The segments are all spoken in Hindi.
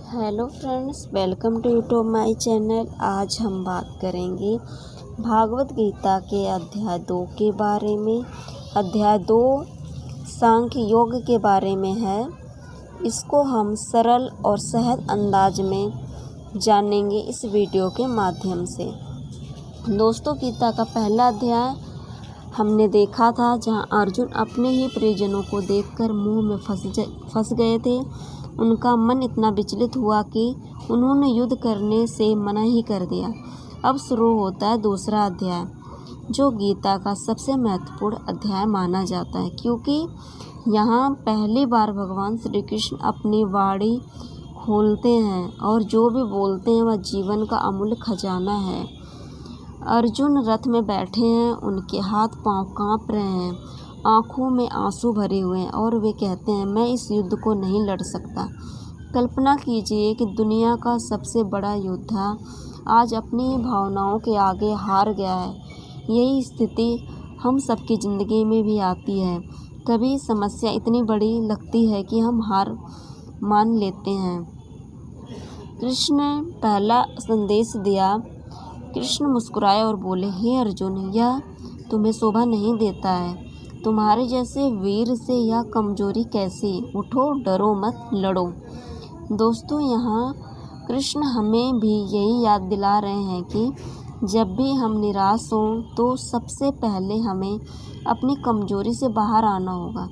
Hello friends, welcome to YouTube my channel. आज हम बात करेंगे भागवत गीता के अध्याय 2 के बारे में। अध्याय 2 सांख्य योग के बारे में है। इसको हम सरल और सहज अंदाज में जानेंगे इस वीडियो के माध्यम से। दोस्तों, गीता का पहला अध्याय हमने देखा था जहां अर्जुन अपने ही परिजनों को देखकर मुंह में फंस गए थे। उनका मन इतना विचलित हुआ कि उन्होंने युद्ध करने से मना ही कर दिया। अब शुरू होता है दूसरा अध्याय, जो गीता का सबसे महत्वपूर्ण अध्याय माना जाता है, क्योंकि यहाँ पहली बार भगवान श्री कृष्ण अपनी वाणी खोलते हैं और जो भी बोलते हैं वह जीवन का अमूल्य खजाना है। अर्जुन रथ में बैठे हैं, उनके हाथ पांव कांप रहे हैं, आंखों में आंसू भरे हुए हैं और वे कहते हैं, मैं इस युद्ध को नहीं लड़ सकता। कल्पना कीजिए कि दुनिया का सबसे बड़ा योद्धा आज अपनी भावनाओं के आगे हार गया है। यही स्थिति हम सबकी ज़िंदगी में भी आती है। कभी समस्या इतनी बड़ी लगती है कि हम हार मान लेते हैं। कृष्ण ने पहला संदेश दिया। कृष्ण मुस्कुराए और बोले, हे अर्जुन, यह तुम्हें शोभा नहीं देता है। तुम्हारे जैसे वीर से यह कमजोरी कैसी? उठो, डरो मत, लड़ो। दोस्तों, यहाँ कृष्ण हमें भी यही याद दिला रहे हैं कि जब भी हम निराश हों तो सबसे पहले हमें अपनी कमजोरी से बाहर आना होगा,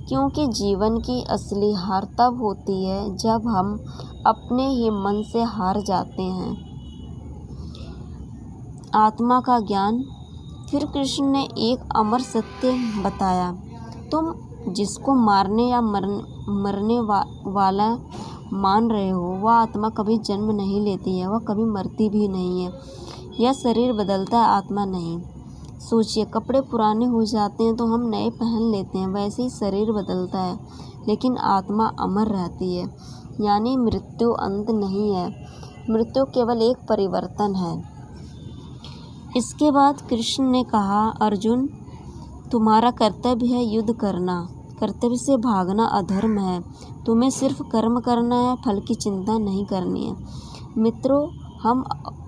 क्योंकि जीवन की असली हार तब होती है जब हम अपने ही मन से हार जाते हैं। आत्मा का ज्ञान। फिर कृष्ण ने एक अमर सत्य बताया, तुम जिसको मारने या मरने वाला मान रहे हो वह आत्मा कभी जन्म नहीं लेती है, वह कभी मरती भी नहीं है। यह शरीर बदलता है, आत्मा नहीं। सोचिए, कपड़े पुराने हो जाते हैं तो हम नए पहन लेते हैं, वैसे ही शरीर बदलता है लेकिन आत्मा अमर रहती है। यानी मृत्यु अंत नहीं है, मृत्यु केवल एक परिवर्तन है। इसके बाद कृष्ण ने कहा, अर्जुन, तुम्हारा कर्तव्य है युद्ध करना, कर्तव्य से भागना अधर्म है। तुम्हें सिर्फ कर्म करना है, फल की चिंता नहीं करनी है। मित्रों, हम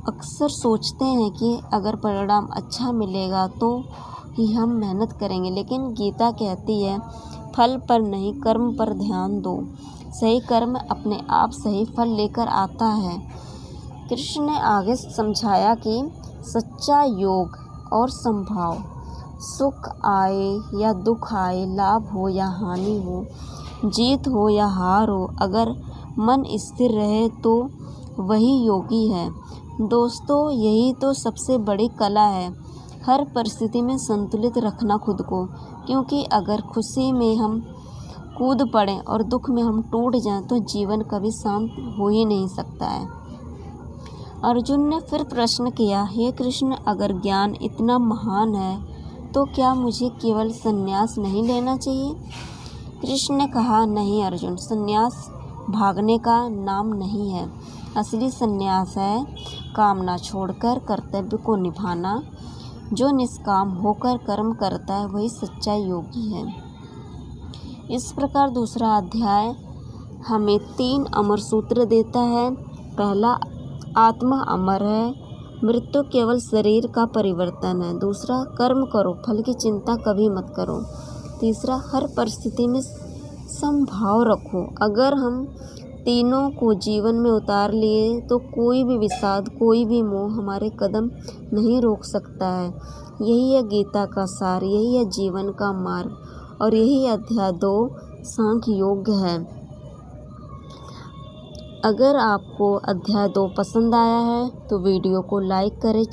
अक्सर सोचते हैं कि अगर परिणाम अच्छा मिलेगा तो ही हम मेहनत करेंगे, लेकिन गीता कहती है, फल पर नहीं कर्म पर ध्यान दो। सही कर्म अपने आप सही फल लेकर आता है। कृष्ण ने आगे समझाया कि सच्चा योग और संभाव, सुख आए या दुख आए, लाभ हो या हानि हो, जीत हो या हार हो, अगर मन स्थिर रहे तो वही योगी है। दोस्तों, यही तो सबसे बड़ी कला है, हर परिस्थिति में संतुलित रखना खुद को, क्योंकि अगर खुशी में हम कूद पड़ें और दुख में हम टूट जाएं तो जीवन कभी शांत हो ही नहीं सकता है। अर्जुन ने फिर प्रश्न किया, हे कृष्ण, अगर ज्ञान इतना महान है तो क्या मुझे केवल संन्यास नहीं लेना चाहिए? कृष्ण ने कहा, नहीं अर्जुन, संन्यास भागने का नाम नहीं है। असली संन्यास है कामना छोड़कर कर्तव्य को निभाना। जो निष्काम होकर कर्म करता है वही सच्चा योगी है। इस प्रकार दूसरा अध्याय हमें 3 अमर सूत्र देता है। पहला, आत्मा अमर है, मृत्यु केवल शरीर का परिवर्तन है। दूसरा, कर्म करो, फल की चिंता कभी मत करो। तीसरा, हर परिस्थिति में समभाव रखो। अगर हम तीनों को जीवन में उतार लिए तो कोई भी विषाद, कोई भी मोह हमारे कदम नहीं रोक सकता है। यही है गीता का सार, यही है जीवन का मार्ग और यही अध्याय 2 सांख्य योग है। अगर आपको अध्याय 2 पसंद आया है तो वीडियो को लाइक करें।